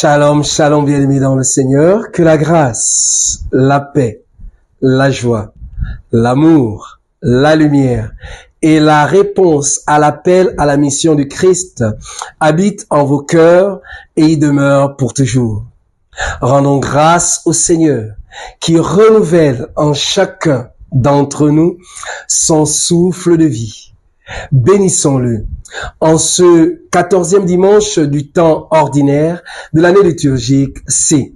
Shalom, shalom, bien-aimés dans le Seigneur. Que la grâce, la paix, la joie, l'amour, la lumière et la réponse à l'appel à la mission du Christ habitent en vos cœurs et y demeurent pour toujours. Rendons grâce au Seigneur qui renouvelle en chacun d'entre nous son souffle de vie. Bénissons-le en ce 14e dimanche du temps ordinaire de l'année liturgique C.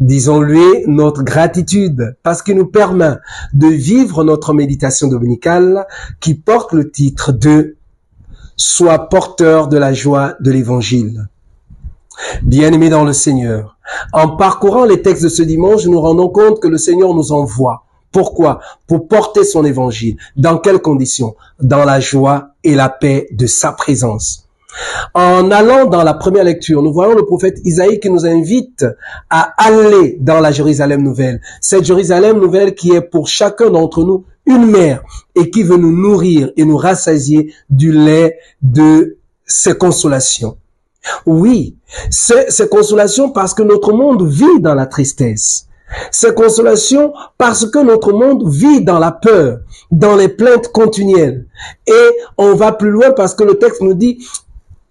Disons-lui notre gratitude parce qu'il nous permet de vivre notre méditation dominicale qui porte le titre de « Sois porteur de la joie de l'Évangile ». Bien-aimés dans le Seigneur, en parcourant les textes de ce dimanche, nous nous rendons compte que le Seigneur nous envoie. Pourquoi? Pour porter son évangile. Dans quelles conditions? Dans la joie et la paix de sa présence. En allant dans la première lecture, nous voyons le prophète Isaïe qui nous invite à aller dans la Jérusalem nouvelle. Cette Jérusalem nouvelle qui est pour chacun d'entre nous une mère et qui veut nous nourrir et nous rassasier du lait de ses consolations. Oui, c'est consolation parce que notre monde vit dans la tristesse. C'est consolation parce que notre monde vit dans la peur, dans les plaintes continuelles. Et on va plus loin parce que le texte nous dit,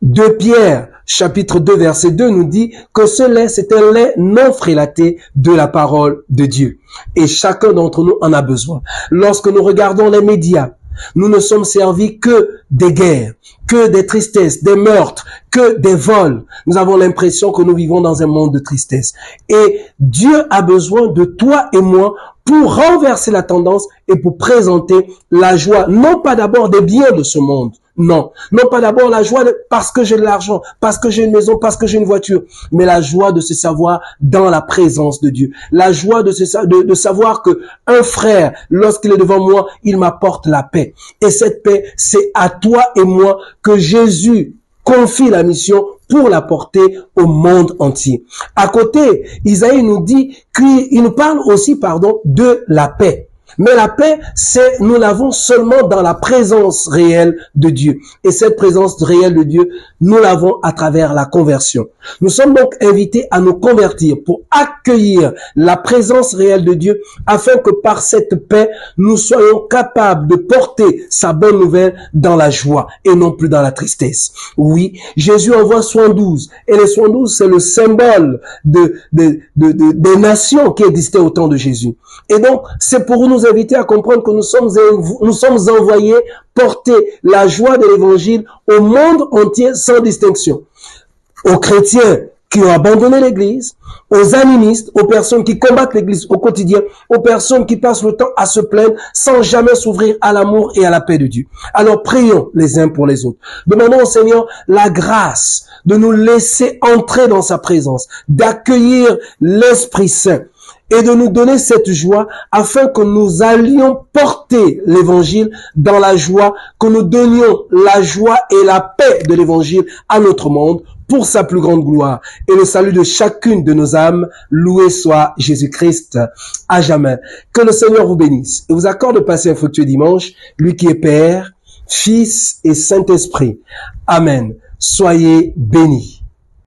2 Pierre, chapitre 2, verset 2, nous dit que ce lait, c'est un lait non frélaté de la parole de Dieu. Et chacun d'entre nous en a besoin. Lorsque nous regardons les médias, nous ne sommes servis que des guerres, que des tristesses, des meurtres, que des vols. Nous avons l'impression que nous vivons dans un monde de tristesse. Et Dieu a besoin de toi et moi pour renverser la tendance et pour présenter la joie, non pas d'abord des biens de ce monde, non pas d'abord la joie parce que j'ai de l'argent, parce que j'ai une maison, parce que j'ai une voiture, mais la joie de se savoir dans la présence de Dieu, la joie de savoir que un frère, lorsqu'il est devant moi, il m'apporte la paix. Et cette paix, c'est à toi et moi que Jésus confie la mission pour la porter au monde entier. À côté, Isaïe nous dit qu'il nous parle aussi, de la paix. Mais la paix, nous l'avons seulement dans la présence réelle de Dieu. Et cette présence réelle de Dieu, nous l'avons à travers la conversion. Nous sommes donc invités à nous convertir pour accueillir la présence réelle de Dieu afin que par cette paix, nous soyons capables de porter sa bonne nouvelle dans la joie et non plus dans la tristesse. Oui, Jésus envoie 72 et les 72, c'est le symbole des nations qui existaient au temps de Jésus. Et donc, c'est pour nous inviter à comprendre que nous sommes envoyés porter la joie de l'évangile au monde entier sans distinction. Aux chrétiens qui ont abandonné l'église, aux animistes, aux personnes qui combattent l'église au quotidien, aux personnes qui passent le temps à se plaindre sans jamais s'ouvrir à l'amour et à la paix de Dieu. Alors prions les uns pour les autres. Demandons au Seigneur la grâce de nous laisser entrer dans sa présence, d'accueillir l'Esprit Saint et de nous donner cette joie afin que nous allions porter l'évangile dans la joie, que nous donnions la joie et la paix de l'évangile à notre monde pour sa plus grande gloire et le salut de chacune de nos âmes. Loué soit Jésus-Christ à jamais. Que le Seigneur vous bénisse et vous accorde de passer un fructueux dimanche, lui qui est Père, Fils et Saint-Esprit. Amen. Soyez bénis.